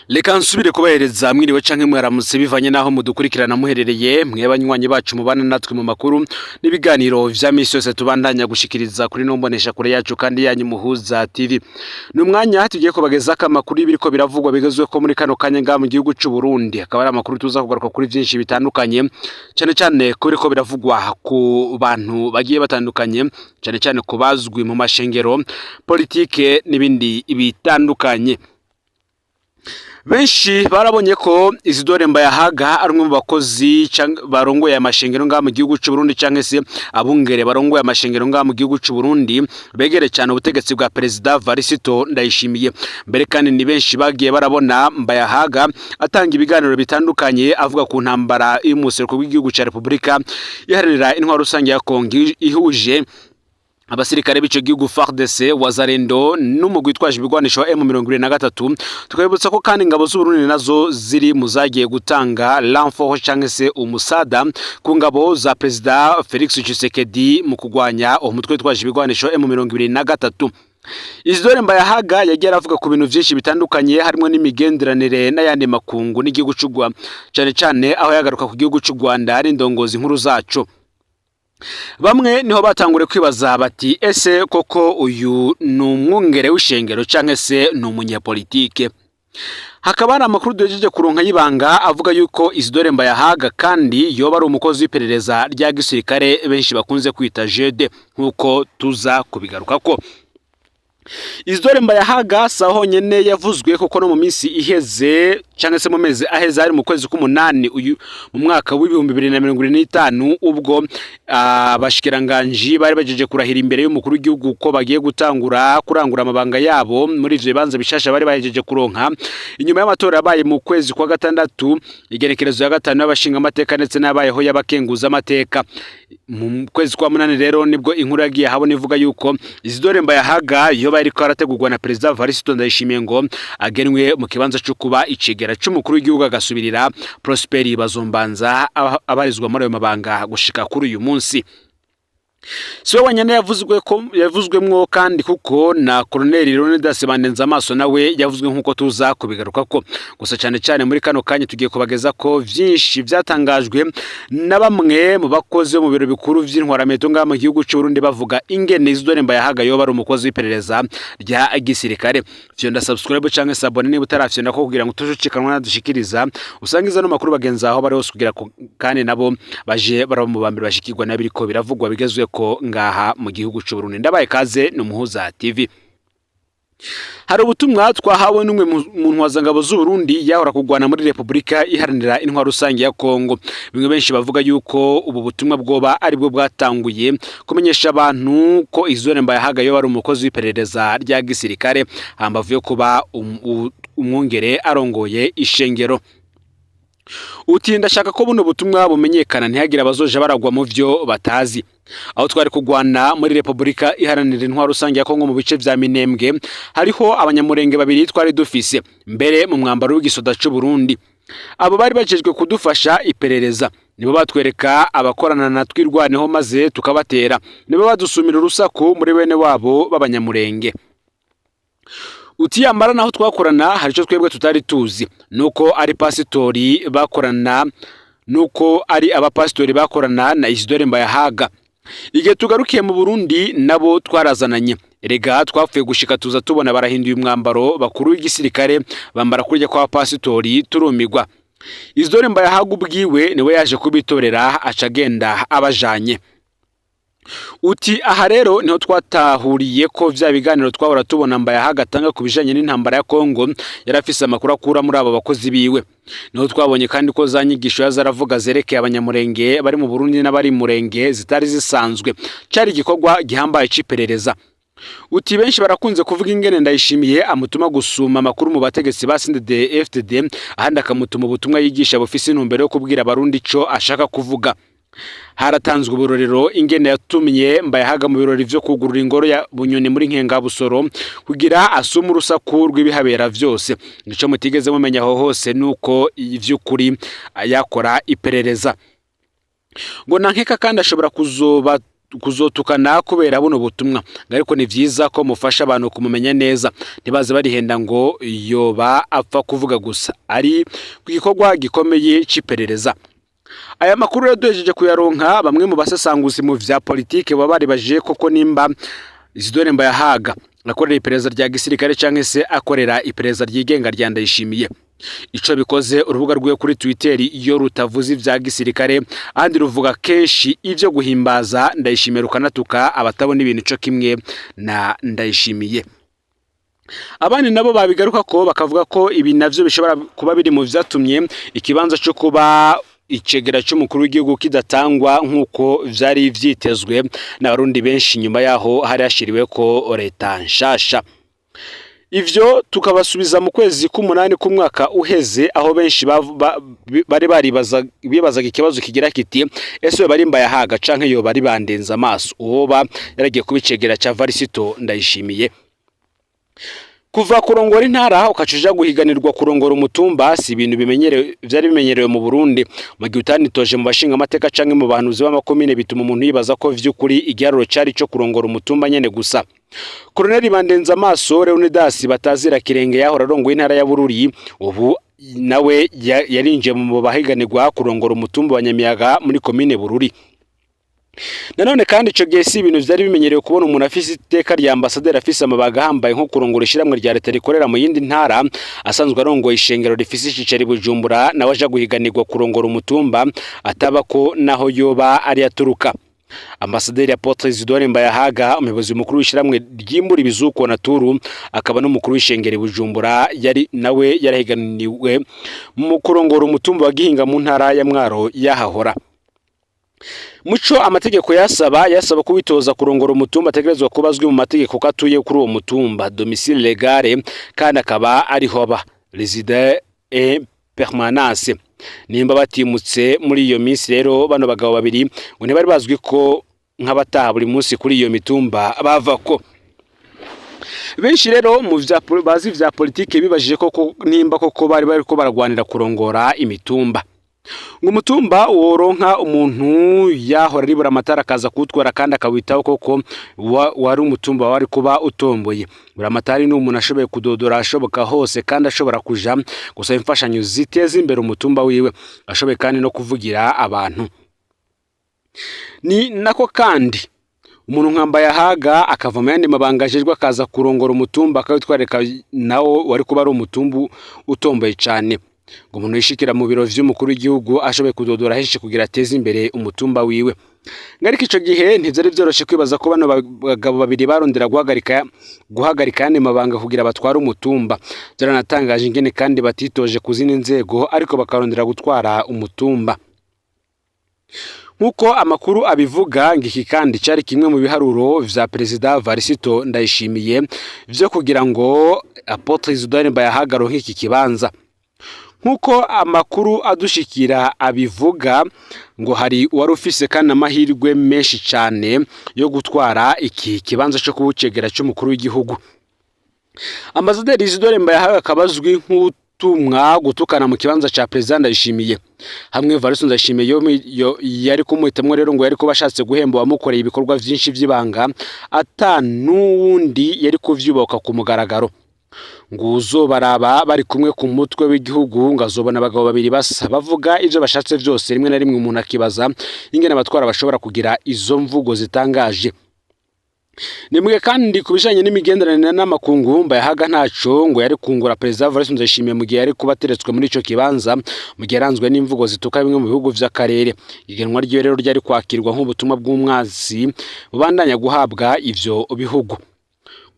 Reka nsubire kubahereza mwiriwe canke mwaramutse bivanye naho mudukurikirana muherereye mwe banywanyi bacu mubana natwe mu makuru n'ibiganiro vya misi yose tubandanya gushikiriza kuri nombonesha kure yacu kandi yanyu Muhuza TV. Numwanya tugiye kubagezako amakuru y'ibiriko biravugwa bigezwe ko muri kano kanya nga mu gihugu c'u Burundi. Akaba ari amakuru tuza kugaruka kuri vyinshi bitandukanye cane ko biriko biravugwa ku bantu bagiye batandukanye cane ku bazwi mu mashengero politike n'ibindi bitandukanye. Benshi barabonye ko Isidore Mbayahaga ari umwe mu bakozi barongoye amashengero nga mu gihugu c'u Burundi canke se abungere barongoye amashengero nga mu gihugu c'u Burundi begere cyane ubutegetsi bwa President Varisito Ndayishimiye. Mbere kandi ni benshi bagiye barabona Mbayahaga atanga ibiganiro bitandukanye avuga ku ntambara y'umuseruko w'igihugu ca Republika iharanira intwaro rusange ya Kongo ihuje abasirikare b'ico gihugu FARDC Wazalendo n'umugwi witwaje ibigwanisho wa M23. Tukabibutsa ko kandi ingabo z'u Burundi nazo ziri muzagiye gutanga renfort canke se umusada ku ngabo za President Felix Tshisekedi mu kugwanya umutwe witwaje ibigwanisho M23. Isidore Mbayahaga yagiye aravuga ku bintu vyinshi bitandukanye harimo n'imigenderanire n'ayandi makungu n'igihugu c'u Rwanda cane aho yagaruka ku gihugu c'u Rwanda ari indongozi nkuru zaco. Bamwe niho batangure kwibaza bati ese koko uyu numwungere w'ishengero canke se n'umunyapolitike. Hakaba hari amakuru duhejeje kuronka y'ibanga avuga yuko Isidore Mbayahaga kandi yoba ari umukozi w'iperereza rya gisirikare benshi bakunze kwita JD nkuko tuza kubigarukako. Isidore Mbayahaga saho nyene yavuzwe kuko no mu minsi iheze canke se mu mezi aheze ari mu kwezi k'umunani uyu mu mwaka w'2025 ubwo abashikiranganje bari bajeje kurahira imbere y'umukuru w'igihugu ko bagiye kurangura amabanga yabo muri ivyo bibanza bishasha bari bajeje kuronka inyuma y'amatora yabaye mu kwezi kwa gatandatu igerekerezo ya gatanu y'abashinga amateka ndetse n'abayeho y'abakenguza amateka. Mu kwezi kwa munani rero nibwo inkuru yagiye habona ivuga yuko Isidore Mbayahaga yoba ariko arategurwa na President Varisito Ndayishimiye ngo agenwe mu kibanza cyo kuba icegera c'umukuru w'igihugu agasubirira Prosperi Bazombanza abarizwa muri ayo mabanga gushika kuri uyu munsi. Siwe wanyene yavuzwemwo kandi kuko na Colonel Leonidas Bandenza amaso nawe yavuzwe nkuko tuza kubigarukako. Gusa cane muri kano kanya tugiye kubageza ko vyinshi vyatangajwe na bamwe mu bakozi mu biro bikuru vy'intwarameto nga mu gihugu c'u Burundi bavuga ingene Isidore Mbayahaga yoba ari umukozi w'iperereza rya gisirikare. Vyonda subscribe canke sabone niba utarafyonda ko kugira ngo tujucikanwa nadushikiriza usangiza no makuru bagenza aho bari hose kugira kandi nabo baje baraba mu bambere bashikirwa nabiriko biravugwa bigezwe ko ngaha mu gihugu c'u Burundi. Ndabaye kaze no Muhuza TV. Hari ubutumwa twahawe n'umwe mu ntwazangabo z'u Burundi yahora kugwana muri Republika iharanira intwaro rusange ya Kongo. Bimwe benshi bavuga yuko ubu butumwa bwoba ari bwo bwatanguye kumenyesha abantu ko Isidore Mbayahaga yoba ari umukozi w'iperereza rya gisirikare hambavu yo kuba umwungere arongoye ishengero. Uti ndashaka ko buno butumwa bumenyekana ntihagira abazoja baragwa mu vyo batazi. Aho twari kugwana muri Republika iharanira intwaro rusange ya Kongo mu bice vya Minembwe hariho abanyamurenge babiri twari dufise mbere mu mwambaro w'igisoda c'u Burundi. Abo bari bajejwe kudufasha iperereza nibo batwereka abakorana na twirwaneho maze tukabatera nibo badusumira urusaku muri bene wabo b'abanyamurenge. Utiyambara naho twakorana hari cyo twebwe tutari tuzi nuko ari pasitori bakorana nuko ari abapasitori bakorana na Isidore Mbayahaga. Igihe tugarukiye mu Burundi nabo twarazananye erega twapfuye gushika tuza tubona barahinduye umwambaro bakuru w'igisirikare bambara kurya kwa pasitori turumigwa. Isidore Mbayahaga ubwiwe niwe yaje kubitorera acagenda abajanye. Uti aha rero niho twatahuriye ko vya biganiro twahora tubona Mbayahaga atanga kubijanye n'intambara ya Kongo yarafise amakuru akura muri abo bakozi biwe. Niho twabonye kandi ko za nyigisho yazaravuga zerekeye abanyamurenge bari mu Burundi n'abari murenge zitari zisanzwe cari igikorwa gihambaye c'iperereza. Uti benshi barakunze kuvuga ingene Ndayishimiye amutuma gusuma amakuru mu bategetsi ba CNDD-FDD ahandi akamutuma ubutumwa yigisha bufise intumbero yo kubwira abarundi ico ashaka kuvuga. Haratanzwe uburorero ingene yatumye Mbayahaga mu birori vyo kugurura ingoro ya Bunyoni muri Nkengabusoro kugira asuma urusaku rw'ibihabera vyose. Nico mutigeze mumenya aho hose nuko ivy'ukuri yakora iperereza. Ngo nankeka kandi ashobora kuzoba kuzotukana kubera buno butumwa, ariko ni vyiza ko mufasha abantu kumumenya neza, ntibaze barihenda ngo yoba apfa kuvuga gusa, ari ku gikorwa gikomeye c'iperereza. Aya makuru rero duhejeje kuyaronka, bamwe mu basesanguzi mu vya politike baba baribajije koko nimba Isidore Mbayahaga akorera iperereza rya gisirikare canke se akorera iperereza ryigenga rya Ndayishimiye. Ico bikoze urubuga rwe kuri Twitter iyo rutavuze ivya gisirikare andi ruvuga kenshi ivyo guhimbaza Ndayishimiye rukanatuka abatabona ibintu ico kimwe na Ndayishimiye. Abandi nabo babigaruka ko bakavuga ko ibi navyo bishobora kuba biri mu vyatumye ikibanza cyo kuba icegera cy'umukuru w'igihugu kidatangwa nk'uko vyari vyitezwe n'abarundi benshi nyuma yaho hari hashiriwe ko leta nshasha. Ivyo tukabasubiza mu kwezi k'umunani k'umwaka uheze, aho benshi bari bibazaga ikibazo kigira kiti ese bari Mbayahaga canke yo bari bandenza amaso uwoba yaragiye kubicegera ca Varisito Ndayishimiye. Kuva kurongora intara ukacuja guhiganirwa kurongora umutumba si ibintu vyari bimenyerewe mu Burundi. Mu gihe utanitoje mu bashinga amateka canke mu bahanuzi b'amakomine bituma umuntu yibaza ko vy'ukuri igiharuro cari cyo kurongora umutumba nyene gusa. Colonel Bandenza amaso Leonidas Batazira Kirenge yahora arongoye intara ya Bururi, ubu nawe yarinje mu bahiganirwa kurongora umutumba wa Nyamiyaga muri komine Bururi. Nanone kandi ico gihe si ibintu vyari bimenyerewe kubona umuntu afise iteka rya ambassadeur afise amabaga hambaye nko kurongora ishiramwe rya leta rikorera mu yindi ntara, asanzwe arongoye ishengero rifise icicari Bujumbura, nawe aja guhiganirwa kurongora umutumba atabako naho yoba ari yaturuka. Ambassadeur Apotre Isidore Mbayahaga, umuyobozi mukuru w'ishiramwe ryimbura ibizuko na Turu, akaba no mukuru w'ishengero Bujumbura, nawe yarahiganiwe mu kurongora umutumba wa Gihinga mu ntara ya Mwaro yahahora. Muco amategeko yasaba kubitoza kurongora umutumba ategerezwa kubazwi mu mategeko ko atuye kuri uwo mutumba, domicile legale, kandi akaba ari hoba résident et permanence. Nimba batimutse muri iyo minsi rero bano bagabo babiri ngo ntibari bazwi ko nk'abataha buri munsi kuri iyo mitumba bavako. Benshi rero mu bazi vya politike bibajije koko nimba koko bari ko baragwanira kurongora imitumba. Umutumba woronka umuntu yahora ribura amatara akaza kutwara kandi akawitaho koko wari umutumba wari kuba utomboye. Buramatari ni umuntu ashoboye kudodora ashoboka hose kandi ashobora kuja gusaba imfashanyo ziteza imbere umutumba wiwe, ashoboye kandi no kuvugira abantu. Ni nako kandi umuntu nka Mbayahaga akava mu yandi mabanga ajejwe akaza kurongora umutumba akawitwareka nawo wari kuba ari umutumbu utomboye cyane. Ngo umuntu yishikira mu biro vy'umukuru w'igihugu ashoboye kudodora henshi kugira ateze imbere umutumba wiwe. Ngariko ico gihe ntivyari vyoroshe kwibaza ko bano bagabo babiri barondera guhagarika yandi mabanga kugira batwara umutumba. Byaranatangaje ingene kandi batitoje kuzina inzego ariko bakarondera gutwara umutumba. Nkuko amakuru abivuga, ngiki kandi cari kimwe mu biharuro vya Perezida Varisito Ndayishimiye vyo kugira ngo Apotre Isidore Mbayahaga aronke iki kibanza. Nkuko amakuru adushikira abivuga ngo hari wari ufise kandi amahirwe menshi cyane yo gutwara iki kibanza cyo kubucegera cy'umukuru w'igihugu. Ambassadeur Isidore Mbayahaga kabazwi nk'utumwa gutukana mu kibanza ca President Ndayishimiye. Hamwe Varisito Ndayishimiye yari kumuhitamwe rero ngo yari ko bashatse guhemba wamukoreye ibikorwa vyinshi vy'ibanga ata nuwundi yari kuvyubaka ku mugaragaro. Nguzo baraba bari kumwe ku mutwe w'igihugu ngazobona abagabo babiri basa bavuga ivyo bashatse vyose, rimwe na rimwe umuntu akibaza ingene abatwara bashobora kugira izo mvugo zitangaje. Nimwe kandi kubijanye n'imigenderanire n'amakungu, Mbayahaga ntaco ngo yari kungura President Varisito Ndayishimiye mu gihe yari kubateretswe muri ico kibanza, mu gihe yaranzwe n'imvugo zituka bimwe mu bihugu vy'akarere. Igenwa ryo rero ryari kwakirwa nk'ubutumwa bw'umwazi bubandanya guhabwa ivyo bihugu.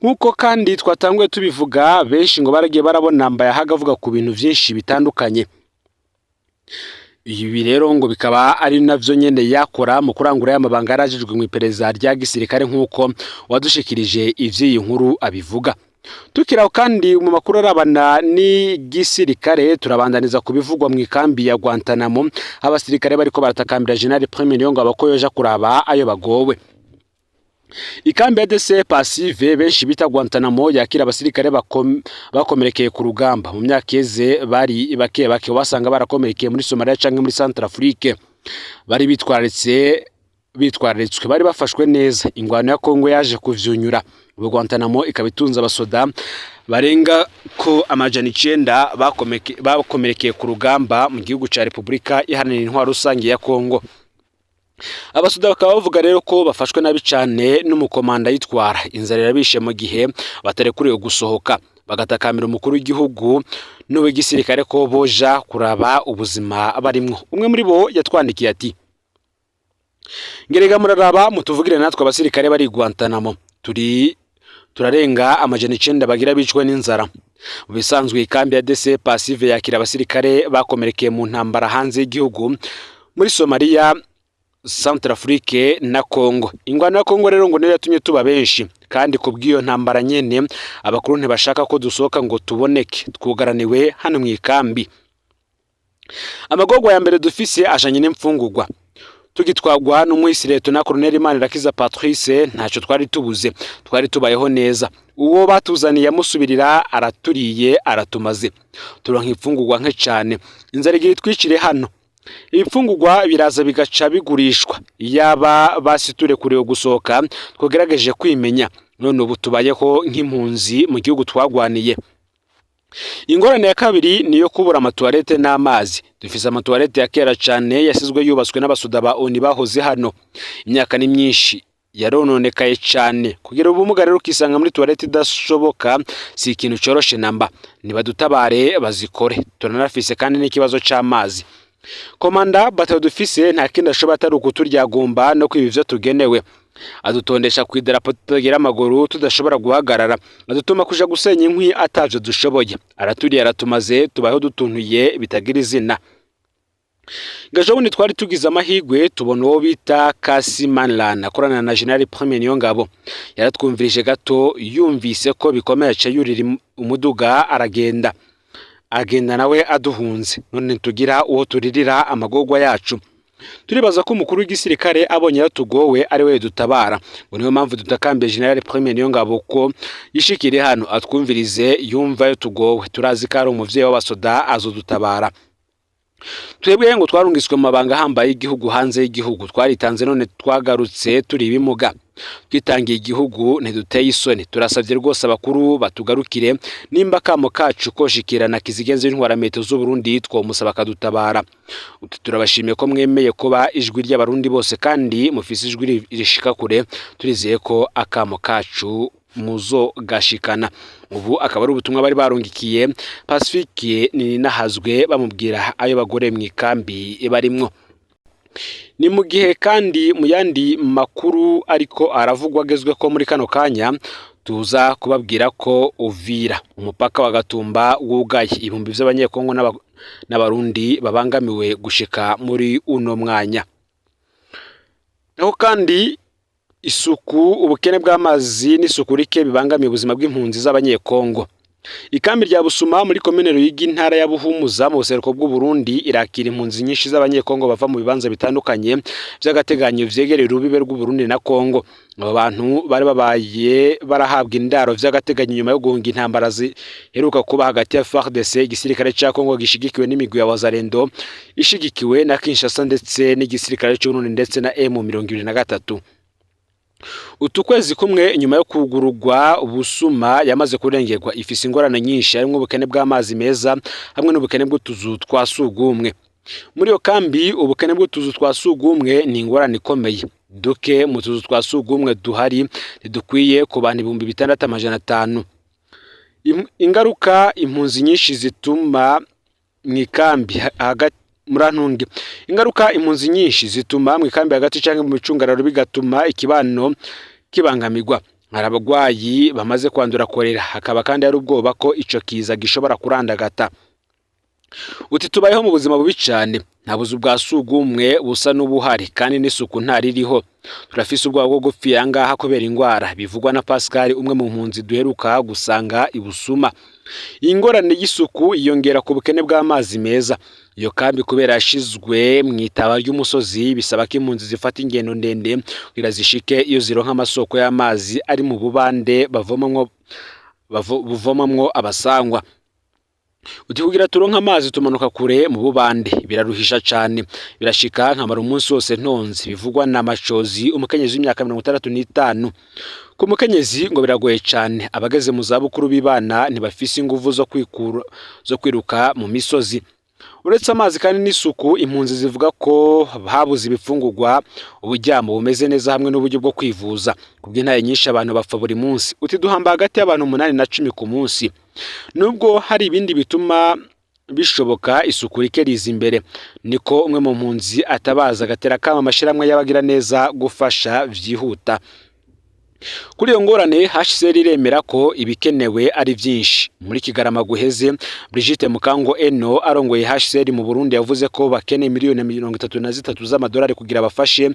Nkuko kandi twatanguye tubivuga, benshi ngo baragiye barabona Mbayahaga avuga ku bintu vyinshi bitandukanye. Ibi rero ngo bikaba ari navyo nyene yakora mu kurangura y'amabanga yarajijwe mu iperereza rya gisirikare nkuko wadushikirije ivyiyi nkuru abivuga. Tukiraho kandi mu makuru arabana ni gisirikare turabandaniza kubivugwa mu ikambi ya Guantanamo, abasirikare bariko baratakambira General Premier Niyonga abakoyoja kuraba ayo bagowe. Ikambi ya DC Passive benshi bita Guantanamo yakira abasirikare bakomerekeye ku rugamba. Mu myaka yeze bari bake wasanga barakomerekeye muri Somalia canke muri Centrafrique. Bari bitwararitse bitwararitswe bari bafashwe neza. Ingwano ya Kongo yaje kuvyunyura. Ubu Guantanamo ikaba itunze abasoda barenga ko amajana 9 bakomerekeye ku rugamba mu gihugu ca Repubulika Iharanira Intwaro Rusange ya Kongo. Abasoda bakaba bavuga rero ko bafashwe nabi cyane n'umukomanda yitwara. Inzara irabishe mu gihe batarekuriwe gusohoka, bagatakambira umukuru w'igihugu n'uw'igisirikare ko boja kuraba ubuzima barimwo. Umwe muri bo yatwandikiye ati: "Ngerega muraraba mutuvugire natwe abasirikare bari Guantanamo. Turarenga amajana 9 bagira bicwe n'inzara." Mu bisanzwe ikambi ya DC Passive yakira abasirikare bakomerekeye mu ntambara hanze y'igihugu muri Somalia, Centrafrique na Kongo. Ingwano ya Kongo rero ngo niyo yatumye tuba benshi, kandi kubw'iyo ntambara nyene abakuru ntibashaka ko dusohoka ngo tuboneke, twugaraniwe hano mu ikambi. Amagorwa ya mbere dufise ajanye n'imfungurwa. Tugitwagwa n'umuhisireto na Colonel Manirakiza Patrice ntaco twari tubuze, twari tubayeho neza. Uwo batuzaniye yamusubirira araturiye aratumaze. Turonka imfungurwa nke cyane. Inzara igiye twicire hano. Ibifungurwa biraza bigaca bigurishwa. Yaba basiture kuriwe gusohoka twogerageje kwimenya, none ubu tubayeho nk'impunzi mu gihugu twagwaniye. Ingorane ya kabiri niyo kubura amatuwarete n'amazi. Dufise amatuwarete ya kera cyane yasizwe yubatswe n'abasoda ba ONU bahoze hano. Imyaka ni myinshi yarononekaye cyane, kugira ubumuga rero ukisanga muri tuwarete idashoboka si ikintu coroshe namba. Nibadutabare bazikore. Turanafise kandi n'ikibazo c'amazi. Komanda batayo dufise nta kindi ashobora atari ukuturyagomba no kwiba ivyo tugenewe. Adutondesha ku idarapo tutagira amaguru tudashobora guhagarara. Adutuma kuja gusenya inkwi ataje dushoboye. Araturiye aratumaze tubaho dutuntuye bitagira izina. Gajobundi twari tugize amahigwe tubona uwo bita Kasimanlan akorana na General Premier Niyongabo. Yaratwumvirije gato, yumvise ko bikomeye aca yurira umuduga aragenda. Agenda nawe aduhunze. None tugira uwo turirira amagorwa yacu. Turibaza ko umukuru w'igisirikare abonye yatugowe ari we dutabara. Ngo niyo mpamvu dutakambiye General Premier Niyongabo ko yishikire hano atwumvirize yumva yo tugowe. Turazi ko ari umuvyeyi w'abasoda azodutabara. Twebwe ngo twarungiswe mu mabanga hambaye igihugu hanze y'igihugu. Twaritanze none twagarutse turi ibimuga. Twitangiye igihugu ntiduteye isoni. Turasavye rwose abakuru batugarukire, nimba kamo kacu koshikirana kizigenze intwarameto z'u Burundi twomusaba kadutabara. Turabashimiye ko mwemeye kuba ijwi ry'abarundi bose kandi mufise ijwi rishika kure. Turizeye ko akamo kacu muzo gashikana. Ubu akaba ari ubutumwa bari barungikiye Pacifique Ninahazwe bamubwira ayo bagore mu ikambi barimwo. Ni mu gihe kandi mu yandi makuru ariko aravugwa agezwe ko muri kano kanya tuza kubabwira ko Uvira umupaka wa Gatumba wugaye. Ibihumbi by'abanyekongo n'abarundi babangamiwe gushika muri uno mwanya. Naho kandi isuku, ubukene bw'amazi n'isuku rike bibangamiye ubuzima bw'impunzi z'abanyekongo. Ikambi rya Busuma muri komine Ruyigi intara ya Buhumuza mu buseruko bw'u Burundi irakira impunzi nyinshi z'abanyekongo bava mu bibanza bitandukanye by'agateganyo vyegereye urubibe rw'u Burundi na Kongo. Abo bantu bari babaye barahabwa indaro vy'agateganyo nyuma yo guhunga intambara ziheruka kuba hagati ya FARDC igisirikare ca Kongo gishigikiwe n'imigwi ya Wazalendo ishigikiwe na Kinshasa ndetse n'igisirikare cy'u Burundi ndetse na M23. Utukwezi kumwe nyuma yo kugurugwa Busuma yamaze kurengerwa ifise ingorane nyinshi harimo ubukene bw'amazi meza hamwe n'ubukene bw'utuzu twa sugumwe. Muri yo kambi ubukene bw'utuzu twa sugumwe ni ingorane ikomeye. Duke mu tuzu twa sugumwe duhari ntidukwiye ku bantu 6500. Ingaruka impunzi nyinshi zituma mwikambi hagati murantunge. Ingaruka impunzi nyinshi zituma mwikambi hagati canke mu micungararo bigatuma ikibano kibangamirwa. Harabagwayi bamaze kwandura korera, hakaba kandi ari ubwoba ko ico kiza gishobora kurandagata. Uti tubayeho mu buzima bubi cyane, nta buzu bwa sugumwe busa n'ubuhari kandi n'isuku ntaririho. Turafise ubwoba bwo gupfira ngaha kubera ingwara bivugwa na Pascal umwe mu mpunzi duheruka gusanga ibusuma. Ingorane y'isuku iyongera ku bukene bw'amazi meza. Iyo kambi kubera yashizwe mwitaba ry'umusozi bisaba ko impunzi zifata ingendo ndende kugira zishike iyo zironka amasoko y'amazi ari mu bubande buvomamwo abasangwa. uti kugira turonka amazi tumanuka kure mu bubande biraruhisha cyane, birashika nkamara umunsi wose ntonzi, bivugwa na Macozi umukenyezi w'imyaka 65. Ku mukenyezi ngo biragoye cyane, abageze mu zabukuru bibana ntibafise inguvu zo kwiruka mu misozi. Uretse amazi kandi n'isuku, impunzi zivuga ko habuze ibifungurwa, uburyamo bumeze neza hamwe n'uburyo bwo kwivuza. Kubw'intaye nyinshi abantu bapfa buri munsi, uti duhamba hagati y'abantu 8 na 10 ku munsi. Nubwo hari ibindi bituma bishoboka isuku rikeriza imbere, niko umwe mu mpunzi atabaza agatera kama amashiramwe y'abagira neza gufasha vyihuta. Kuri iyo ngorane HCR iremera ko ibikenewe ari byinshi. Muri Kigarama guheze, Brigitte Mukango Eno arongoye HCR mu Burundi yavuze ko bakeneye miliyoni 33 z'amadolari kugira bafashe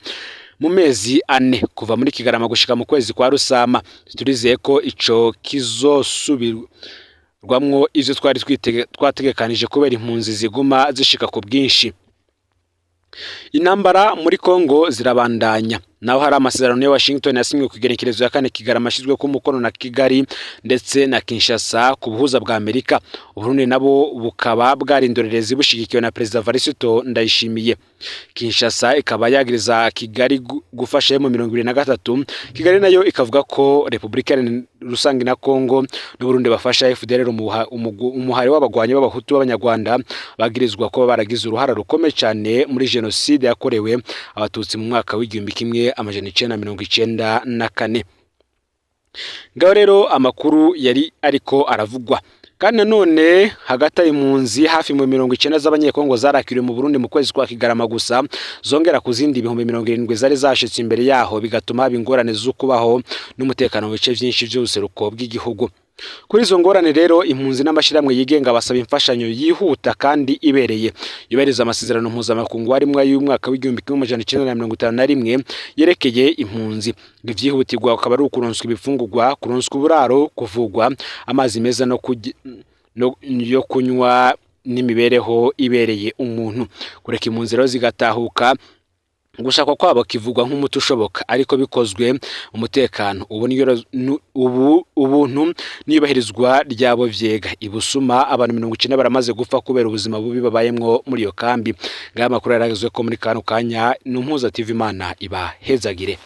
mu mezi 4 kuva muri Kigarama gushika mu kwezi kwa Rusama. Turizeye ko ico kizosubirwamwo ivyo twari twategekanije kubera impunzi ziguma zishika ku bwinshi. Intambara muri Kongo zirabandanya, naho hari amasezerano ya Washington yasinywe ku igenekerezo ya 4 Kigarama ashizwe ku mukono na Kigali ndetse na Kinshasa ku buhuza bwa Amerika. Uburundi nabo bukaba bwarindorerezi bushigikiwe na President Varisito Ndayishimiye. Kinshasa ikaba yagiriza Kigali gufasha mu 2023, Kigali nayo ikavuga ko Republika Rusange na Kongo n'Uburundi bafasha FDLR umuhari w'abagwanyi b'abahutu b'abanyarwanda bagirizwa ko baragize uruhara rukomeye cyane muri genocide yakorewe abatutsi mu mwaka w'1994. Ngaho rero amakuru yari ariko aravugwa. Kandi nanone hagati y'impunzi hafi mu 90 z'abanyekongo zarakiriwe mu Burundi mu kwezi kwa Kigarama gusa, zongera ku zindi 70 zari zashitse imbere yaho, bigatuma bingorane zo kubaho n'umutekano mu bice byinshi by'ubuseruko bw'igihugu. Kuri izo ngorane rero impunzi n'amashiramwe yigenga basaba imfashanyo yihuta kandi ibereye. Yubereza amasezerano mpuzamakungu ari mu y'umwaka w'1951 yerekeye impunzi. Ivyihutirwa akaba ari ukuronswa ibifungurwa, kuronswa uburaro, kuvugwa, amazi meza yo kunywa n'imibereho ibereye umuntu. Kureka impunzi rero zigatahuka gushaka kwabo kivugwa nk'umuti ushoboka, ariko bikozwe umutekano ubuntu nibahirizwa ryabo vyega. Ibusuma abantu 90 baramaze gupfa kubera ubuzima bubi babayemwo muri iyo kambi. Ngaya makuru yaragezwe ko muri kano kanya n'Impuza TV. Imana ibahezagire.